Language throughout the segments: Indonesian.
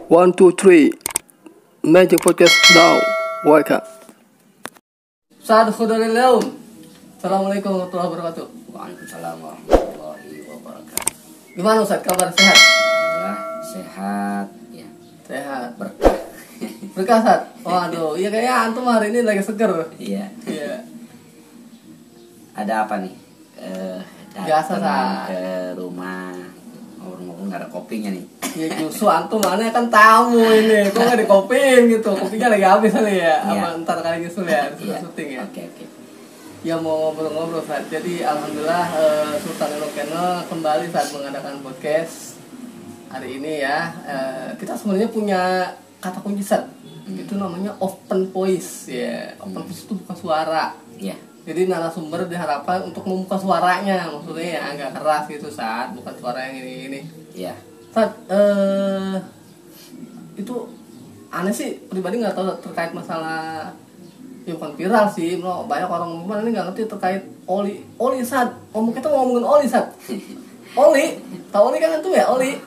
One, two, three. Magic Podcast now. Welcome. Saat khuduril yaum. Assalamualaikum warahmatullahi wabarakatuh. Waalaikumsalam warahmatullahi wabarakatuh. Gimana Ustaz, kabar sehat? Alhamdulillah sehat ya. Sehat. Berkah. Berkah Ustaz. Waduh, iya kayaknya antum hari ini lagi seger. Iya. Iya. Ada apa nih? Biasa, Datang Sat. ke rumah ngobrol-ngobrol nggak ada kopinya nih. Ya justru antum mana kan tamu ini. Kok nggak dikopiin gitu? Kopinya lagi habis kali ya. Iya. Apa ntar kali nyusul ya, sudah Iya. syuting ya. Oke. Ya mau ngobrol-ngobrol saat. Jadi alhamdulillah Sultan Elo Channel kembali saat mengadakan podcast hari ini ya. Kita sebenarnya punya kata kunci saat. Itu namanya open voice ya. Open voice itu bukan suara. Iya. Jadi narasumber diharapkan untuk membuka suaranya, maksudnya ya agak keras gitu saat, bukan suara yang ini. Iya. Saat itu aneh sih, pribadi nggak tahu terkait masalah. Ya bukan viral sih, banyak orang mana ini nggak ngerti terkait oli Sat. Kita ngomongin oli Sat. Oli, tahu oli kan itu ya oli.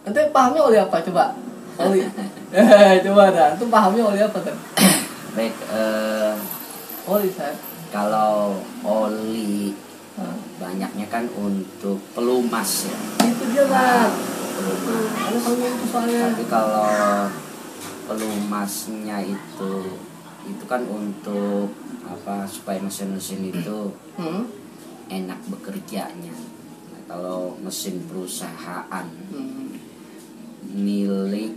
Nanti pahamnya oli apa coba? Oli. Coba dah, itu pahamnya oli apa Sat? Baik. Oli Sat. Kalau oli banyaknya kan untuk pelumas ya. Itu dia Sat. Pelumas. Ada kalau itu soalnya. Tapi kalau pelumasnya itu kan untuk apa, supaya mesin-mesin itu enak bekerjanya. Nah, kalau mesin perusahaan milik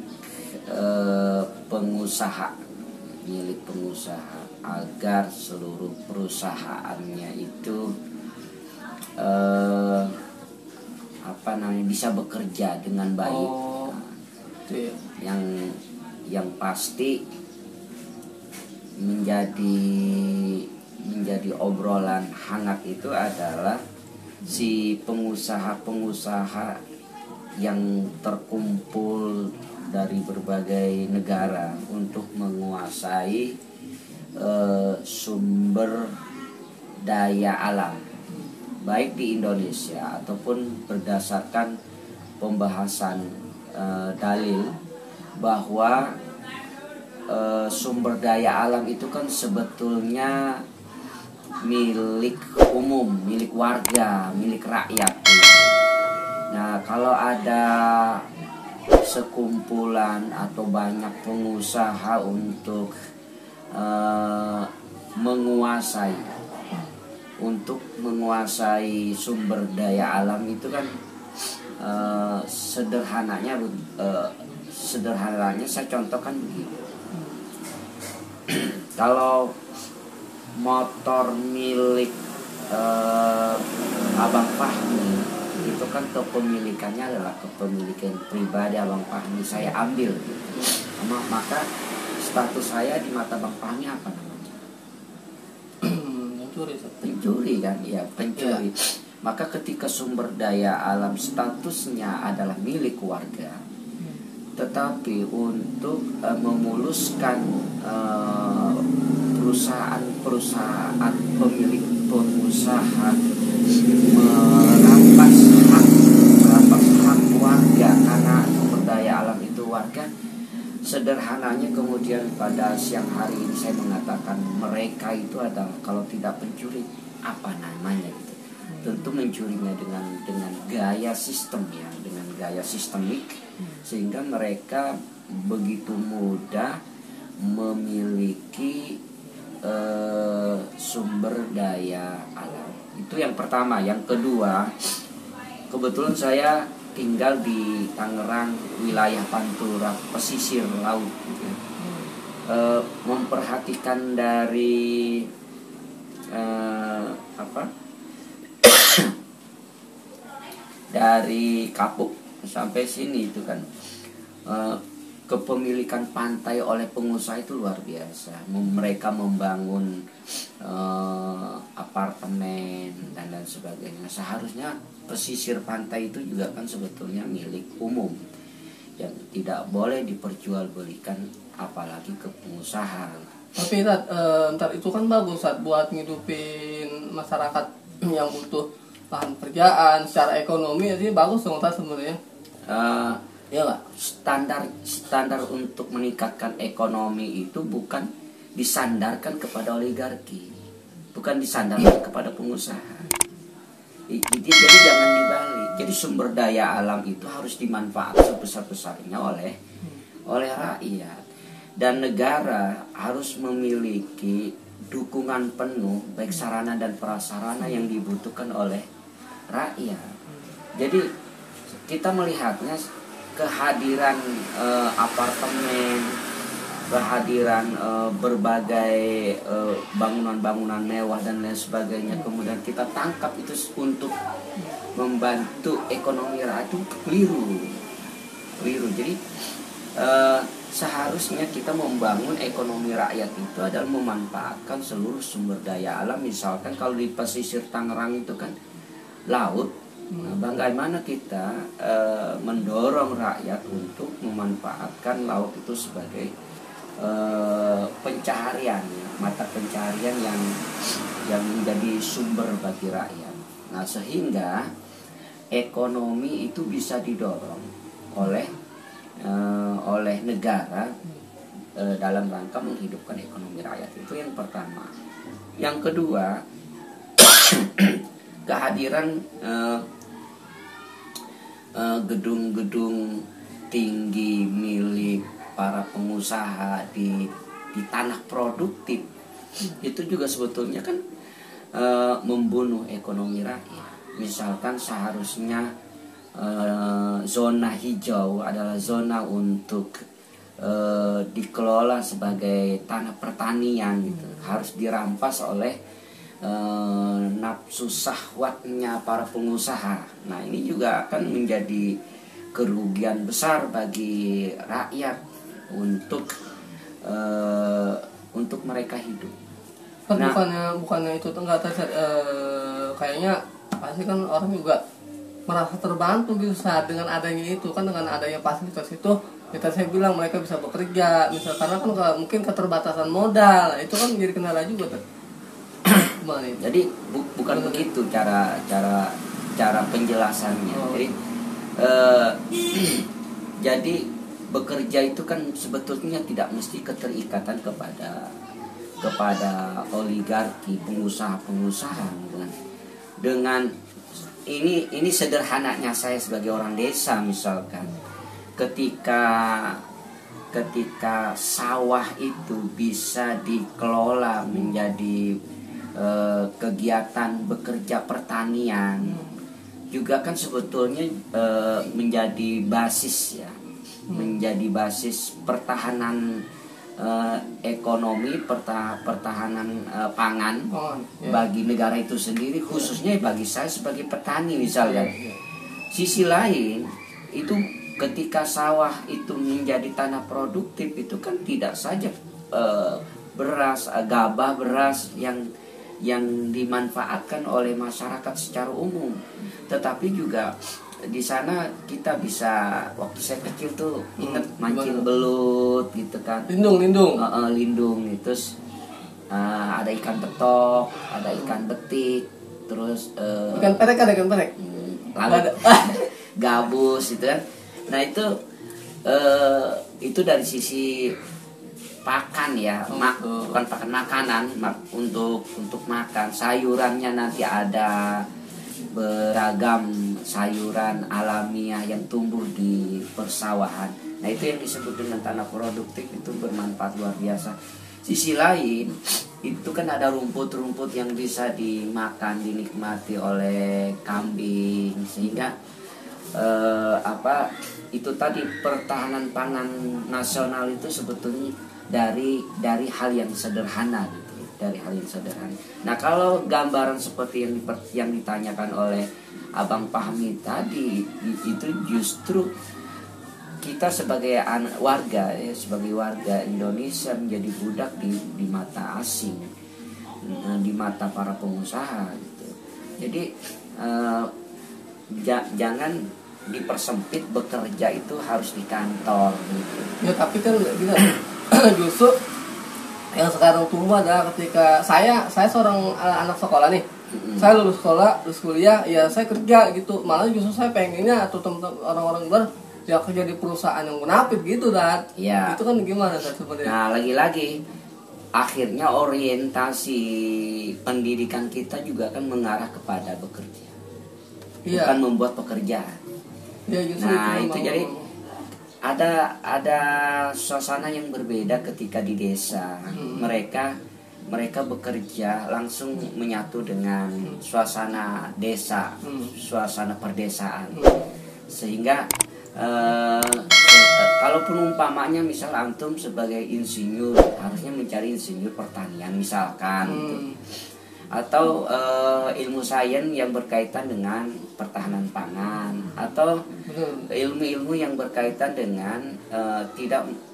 pengusaha agar seluruh perusahaannya itu bisa bekerja dengan baik. Iya. Yang pasti menjadi obrolan hangat itu adalah si pengusaha-pengusaha yang terkumpul dari berbagai negara untuk menguasai sumber daya alam, baik di Indonesia ataupun berdasarkan pembahasan dalil bahwa sumber daya alam itu kan sebetulnya milik umum, milik warga, milik rakyat. Nah, kalau ada sekumpulan atau banyak pengusaha untuk menguasai sumber daya alam itu kan sederhananya saya contohkan begini. Kalau motor milik Abang Fahmi itu kan kepemilikannya adalah kepemilikan pribadi Abang Fahmi, saya ambil gitu. Maka status saya di mata Bang Fahmi apa namanya? Pencuri kan, ya pencuri. Maka ketika sumber daya alam statusnya adalah milik warga, tetapi untuk memuluskan perusahaan pemilik pengusaha merampas hak warga karena sumber daya alam itu warga, sederhananya kemudian pada siang hari ini saya mengatakan mereka itu adalah, kalau tidak pencuri apa namanya gitu. Tentu mencurinya dengan gaya sistem ya, dengan gaya sistemik, sehingga mereka begitu mudah memiliki sumber daya alam. Itu yang pertama. Yang kedua, kebetulan saya tinggal di Tangerang, wilayah Pantura, pesisir laut gitu. Memperhatikan dari dari Kapuk sampai sini itu kan kepemilikan pantai oleh pengusaha itu luar biasa. Mereka membangun apartemen dan sebagainya. Seharusnya pesisir pantai itu juga kan sebetulnya milik umum yang tidak boleh diperjualbelikan apalagi ke pengusaha. Tapi ntar itu kan bagus buat ngidupin masyarakat yang butuh lahan pekerjaan secara ekonomi, jadi bagus dong sebenarnya. Iya nggak? standar untuk meningkatkan ekonomi itu bukan disandarkan kepada oligarki, bukan disandarkan kepada pengusaha. Jadi jangan dibalik. Jadi sumber daya alam itu harus dimanfaatkan sebesar-besarnya oleh rakyat, dan negara harus memiliki dukungan penuh baik sarana dan prasarana yang dibutuhkan oleh rakyat. Jadi kita melihatnya kehadiran apartemen, kehadiran berbagai bangunan-bangunan mewah dan lain sebagainya, kemudian kita tangkap itu untuk membantu ekonomi rakyat, itu keliru. Jadi seharusnya kita membangun ekonomi rakyat itu adalah memanfaatkan seluruh sumber daya alam. Misalkan kalau di pesisir Tangerang itu kan laut, bagaimana kita mendorong rakyat untuk memanfaatkan laut itu sebagai pencaharian, mata pencaharian yang menjadi sumber bagi rakyat. Nah, sehingga ekonomi itu bisa didorong oleh negara dalam rangka menghidupkan ekonomi rakyat. Itu yang pertama. Yang kedua, kehadiran gedung-gedung tinggi milik para pengusaha di tanah produktif itu juga sebetulnya kan membunuh ekonomi rakyat. Misalkan seharusnya zona hijau adalah zona untuk dikelola sebagai tanah pertanian gitu, harus dirampas oleh nafsu syahwatnya para pengusaha. Nah, ini juga akan menjadi kerugian besar bagi rakyat untuk mereka hidup. Nah, bukannya itu enggak kayaknya pasti kan orang juga merasa terbantu gitu saat dengan adanya itu kan, dengan adanya fasilitas itu kita saya bilang mereka bisa bekerja misal, karena kan mungkin keterbatasan modal itu kan menjadi kendala juga tuh. Jadi bukan begitu cara penjelasannya. Jadi bekerja itu kan sebetulnya tidak mesti keterikatan kepada oligarki, pengusaha-pengusaha dengan ini sederhananya saya sebagai orang desa misalkan, ketika sawah itu bisa dikelola menjadi kegiatan bekerja pertanian, juga kan sebetulnya menjadi basis ya, menjadi basis pertahanan ekonomi, pertahanan pangan bagi negara itu sendiri, khususnya bagi saya sebagai petani misalnya. Sisi lain itu ketika sawah itu menjadi tanah produktif, itu kan tidak saja beras, gabah beras yang dimanfaatkan oleh masyarakat secara umum, tetapi juga di sana kita bisa, waktu saya kecil tuh ingat mancing belut gitu kan, lindung terus ada ikan betok, ada ikan betik, terus ikan perek lalu gabus gitu kan. Nah itu dari sisi pakan ya, bukan pakan, makanan untuk makan. Sayurannya nanti ada beragam sayuran alamiah yang tumbuh di persawahan. Nah, itu yang disebut dengan tanah produktif, itu bermanfaat luar biasa. Sisi lain itu kan ada rumput-rumput yang bisa dimakan, dinikmati oleh kambing, sehingga itu tadi pertahanan pangan nasional itu sebetulnya dari hal yang sederhana gitu, dari hal yang sederhana. Nah, kalau gambaran seperti yang ditanyakan oleh Abang Fahmi tadi, itu justru kita sebagai warga Indonesia menjadi budak di mata asing, di mata para pengusaha gitu. Jadi jangan dipersempit bekerja itu harus di kantor gitu. Ya, tapi kan gila. Justru yang sekarang tumbuh adalah ketika saya seorang anak sekolah nih. Saya lulus kuliah, ya saya kerja gitu. Malah justru saya pengennya atau teman-teman orang-orang luar, ya kerja di perusahaan yang munafik gitu, Dan. Ya. Itu kan gimana kan sebenarnya? Nah, lagi-lagi akhirnya orientasi pendidikan kita juga kan mengarah kepada bekerja. Iya. Bukan membuat pekerjaan. Ya, justru Nah, itu itu jadi ada suasana yang berbeda ketika di desa. Mereka bekerja langsung menyatu dengan suasana desa, suasana perdesaan. Sehingga kalaupun umpamanya misal antum sebagai insinyur harusnya mencari insinyur pertanian misalkan gitu. Atau ilmu sains yang berkaitan dengan pertahanan pangan, atau ilmu-ilmu yang berkaitan dengan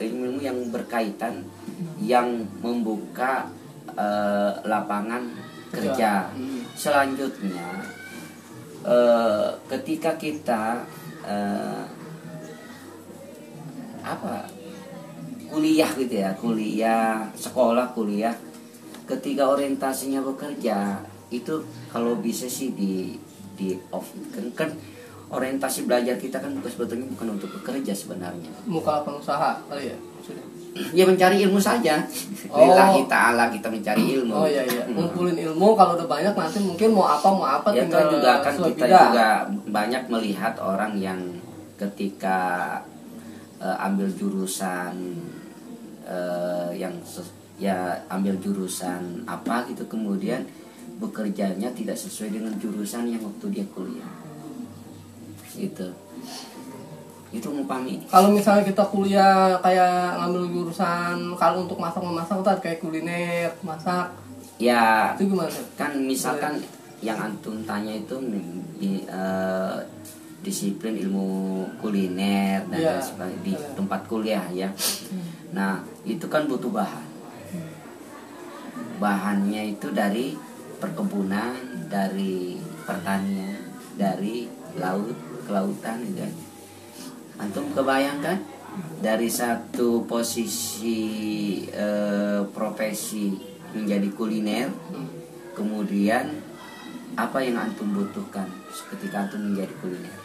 ilmu yang berkaitan yang membuka lapangan kerja. Selanjutnya ketika kita kuliah gitu ya, sekolah kuliah, ketika orientasinya bekerja itu kalau bisa sih di off kan orientasi belajar kita kan sebetulnya bukan untuk bekerja sebenarnya. Muka pengusaha kali ya maksudnya. Ya mencari ilmu saja. Lillahi ta'ala kita mencari ilmu. Oh iya. Ngumpulin ilmu, kalau udah banyak nanti mungkin mau apa ya, tinggal juga kan kita bidang. Juga banyak melihat orang yang ketika ambil jurusan ambil jurusan apa gitu, kemudian bekerjanya tidak sesuai dengan jurusan yang waktu dia kuliah. Itu umpami. Kalau misalnya kita kuliah kayak ngambil jurusan kalau untuk memasak tuh kayak kuliner, masak. Ya. Itu gimana? Kan misalkan yang antum tanya itu disiplin ilmu kuliner dan sebagainya di tempat kuliah ya. Nah, itu kan butuh bahan. Bahannya itu dari perkebunan, dari pertanian, dari laut, kelautan gitu. Antum kebayangkan dari satu posisi profesi menjadi kuliner, kemudian apa yang antum butuhkan ketika antum menjadi kuliner.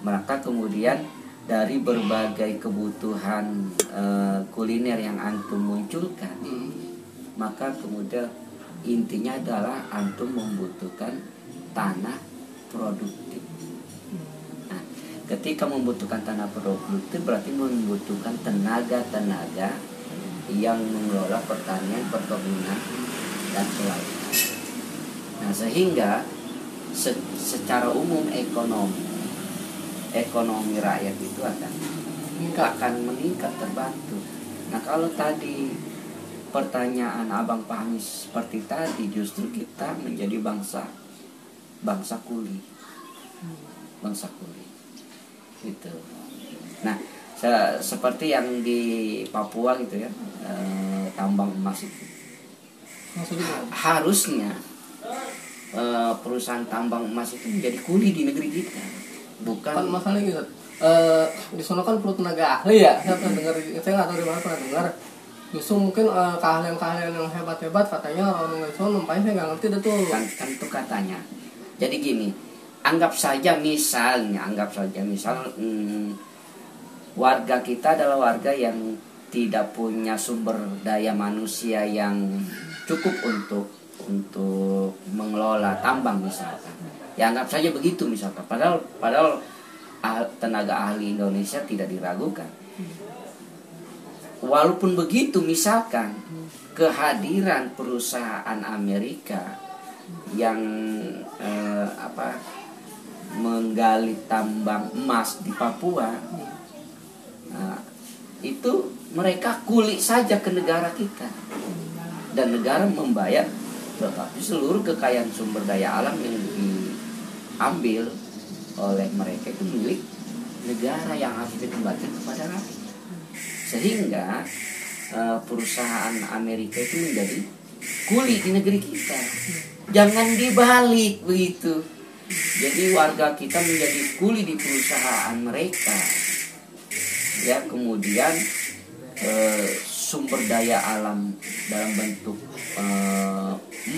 Maka kemudian dari berbagai kebutuhan kuliner yang antum munculkan, maka kemudian intinya adalah antum membutuhkan tanah produktif. Nah, ketika membutuhkan tanah produktif berarti membutuhkan tenaga yang mengelola pertanian, perkebunan, dan kelautan. Nah, sehingga secara umum ekonomi rakyat itu akan meningkat, terbantu. Nah, kalau tadi pertanyaan Abang pahami seperti tadi, justru kita menjadi bangsa kuli. Bangsa kuli. Gitu. Nah, seperti yang di Papua gitu ya, tambang emas itu. Harusnya perusahaan tambang emas itu menjadi kuli di negeri kita. Bukan kan masalahnya gitu. Di sana kan perlu tenaga ahli ya. Saya pernah dengar, saya nggak tahu di mana pernah dengar. Justru mungkin keahlian yang hebat katanya orang Indonesia numpangnya saya nggak ngerti itu. Kan itu katanya. Jadi gini, anggap saja misal warga kita adalah warga yang tidak punya sumber daya manusia yang cukup untuk mengelola tambang misalkan. Ya anggap saja begitu misalkan. Padahal tenaga ahli Indonesia tidak diragukan. Walaupun begitu misalkan kehadiran perusahaan Amerika yang menggali tambang emas di Papua, itu mereka kulik saja ke negara kita dan negara membayar, tetapi seluruh kekayaan sumber daya alam yang diambil oleh mereka itu milik negara yang harus dikembalikan kepada rakyat. Sehingga perusahaan Amerika itu menjadi kuli di negeri kita. Jangan dibalik begitu. Jadi warga kita menjadi kuli di perusahaan mereka. Ya, kemudian sumber daya alam dalam bentuk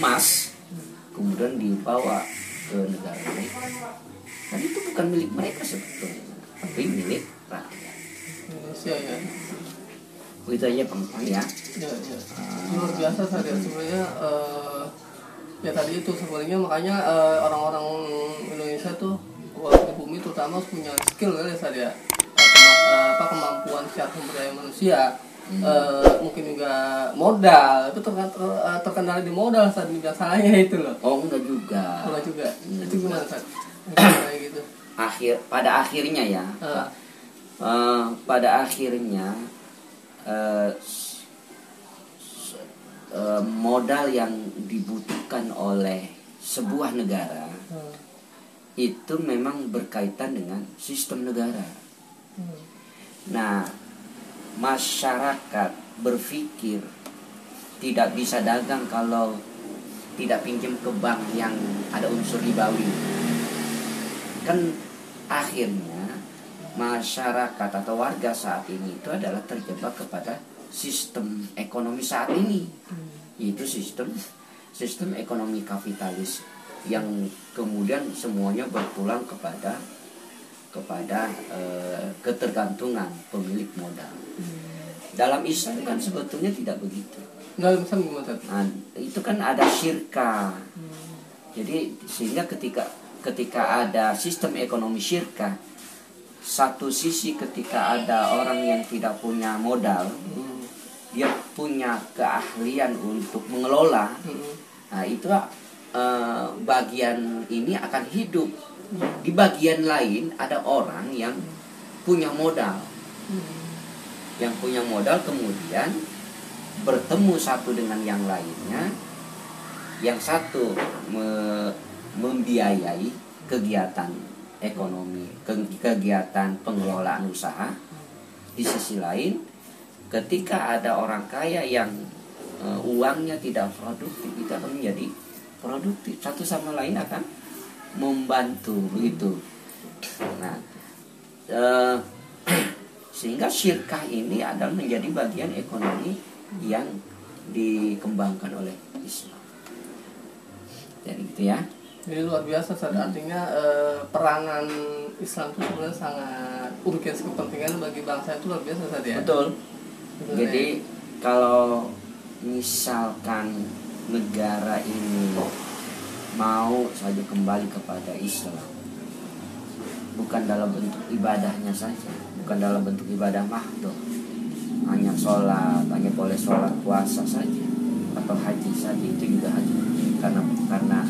emas kemudian dibawa ke negara mereka. Dan itu bukan milik mereka sebetulnya. tapi milik rakyat. Indonesia ya. Itu aja Bang ya. Ya. Luar biasa saja sebenarnya. Ya tadi itu sebenarnya makanya orang-orang Indonesia tuh warga bumi terutama punya skill kali saja, kemampuan secara sumber daya manusia. Mungkin juga modal itu terkendali di modal saat biasanya itu loh. Oh enggak juga. Enggak juga. Itu gimana Sat? Kayak gitu. Pada akhirnya ya. Pada akhirnya modal yang dibutuhkan oleh sebuah negara itu memang berkaitan dengan sistem negara. Nah, masyarakat berpikir tidak bisa dagang kalau tidak pinjam ke bank yang ada unsur ribawi. Kan akhirnya masyarakat atau warga saat ini itu adalah terjebak kepada sistem ekonomi saat ini, yaitu sistem ekonomi kapitalis yang kemudian semuanya berpulang kepada ketergantungan pemilik modal. Dalam Islam kan sebetulnya tidak begitu. Dalam Islam gimana? Nah, itu kan ada syirka. Jadi sehingga ketika ada sistem ekonomi syirka, satu sisi ketika ada orang yang tidak punya modal, dia punya keahlian untuk mengelola. Nah, itu bagian ini akan hidup. Di bagian lain ada orang yang punya modal. Yang punya modal kemudian bertemu satu dengan yang lainnya. Yang satu membiayai kegiatan ekonomi, kegiatan pengelolaan usaha. Di sisi lain, ketika ada orang kaya yang uangnya tidak produktif, itu akan menjadi produktif. Satu sama lain akan membantu begitu. Nah, sehingga syirkah ini adalah menjadi bagian ekonomi yang dikembangkan oleh Islam. Jadi gitu ya. Jadi luar biasa, artinya peranan Islam itu sebenarnya sangat urgensi, kepentingan bagi bangsa itu luar biasa saja. Betul. Jadi kalau misalkan negara ini mau saja kembali kepada Islam, bukan dalam bentuk ibadahnya saja, bukan dalam bentuk ibadah mahdoh, hanya sholat, hanya boleh sholat, puasa saja, atau haji saja, itu juga haji karena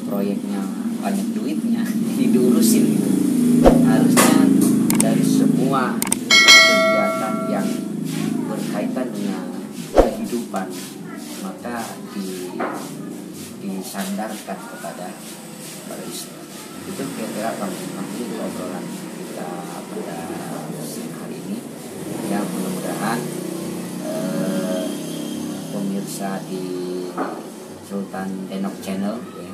proyeknya banyak duitnya, jadi diurusin gitu. Harusnya dari semua kegiatan yang berkaitan dengan kehidupan maka disandarkan kepada Islam. Itu kira-kira ini obrolan kita pada siang hari ini. Ya, mudah-mudahan pemirsa di Sultan Denok Channel ya,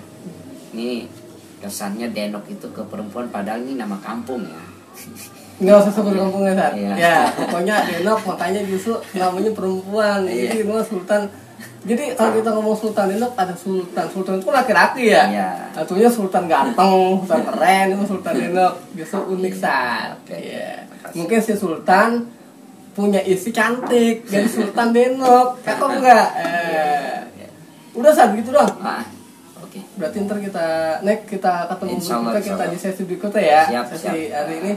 ini kesannya Denok itu ke perempuan, padahal ini nama kampung ya. Nggak usah sebut kampungnya Sat. Iya. Ya, pokoknya Denok makanya justru namanya perempuan. Jadi memang Sultan. Jadi kalau kita ngomong Sultan Denok, ada Sultan itu laki-laki ya. Iya. Satunya Sultan ganteng, Sultan keren, itu Sultan Denok. Justru unik Sat. Iya. Mungkin si Sultan punya istri cantik, jadi Sultan Denok. Cakep enggak? Udah Sat gitu dong. Oke. Berarti ntar kita ketemu kita di sesi berikutnya ya. Sesi hari ini.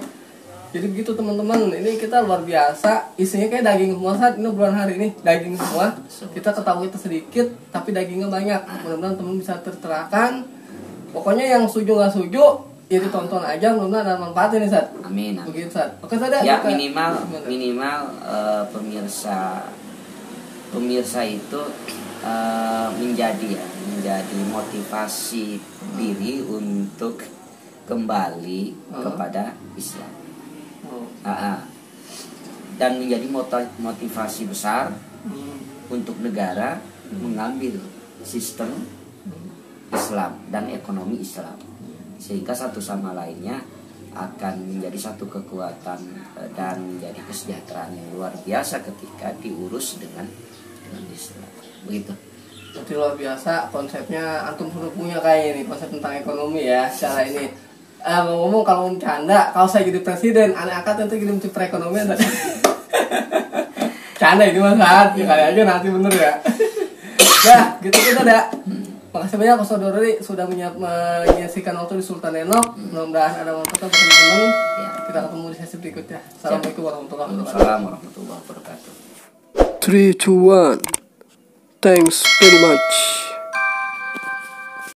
Jadi begitu teman-teman, ini kita luar biasa, isinya kayak daging semua Saat ini bulan hari ini daging semua. Kita ketahui itu sedikit, tapi dagingnya banyak. Mudah-mudahan teman bisa tercerahkan. Pokoknya yang setuju nggak setuju, ya ditonton aja, mudah-mudahan ada manfaatnya nih Sat. Amin. Begitu Sat. Oke Sat ya. Minimal pemirsa itu menjadi motivasi diri untuk kembali kepada Islam. Dan menjadi motivasi besar untuk negara mengambil sistem Islam dan ekonomi Islam, sehingga satu sama lainnya akan menjadi satu kekuatan dan menjadi kesejahteraan yang luar biasa ketika diurus dengan Islam. Begitu. Jadi luar biasa konsepnya, antum sudah punya kayak ini konsep tentang ekonomi ya. Secara ini ngomong kalau mau bercanda, kalau saya jadi presiden, aneh angkat nanti jadi menteri perekonomian. Canda ini mas Sat, ya kali aja nanti bener ya. Ya, gitu kita dah. Makasih banyak Mas Saudari sudah menyaksikan waktu di Sultan Enok. Mudah-mudahan ada manfaat buat teman-teman. Kita ketemu di sesi berikutnya. Assalamualaikum warahmatullahi wabarakatuh. Waalaikumsalam warahmatullahi wabarakatuh. 3, 2, 1. Thanks very much.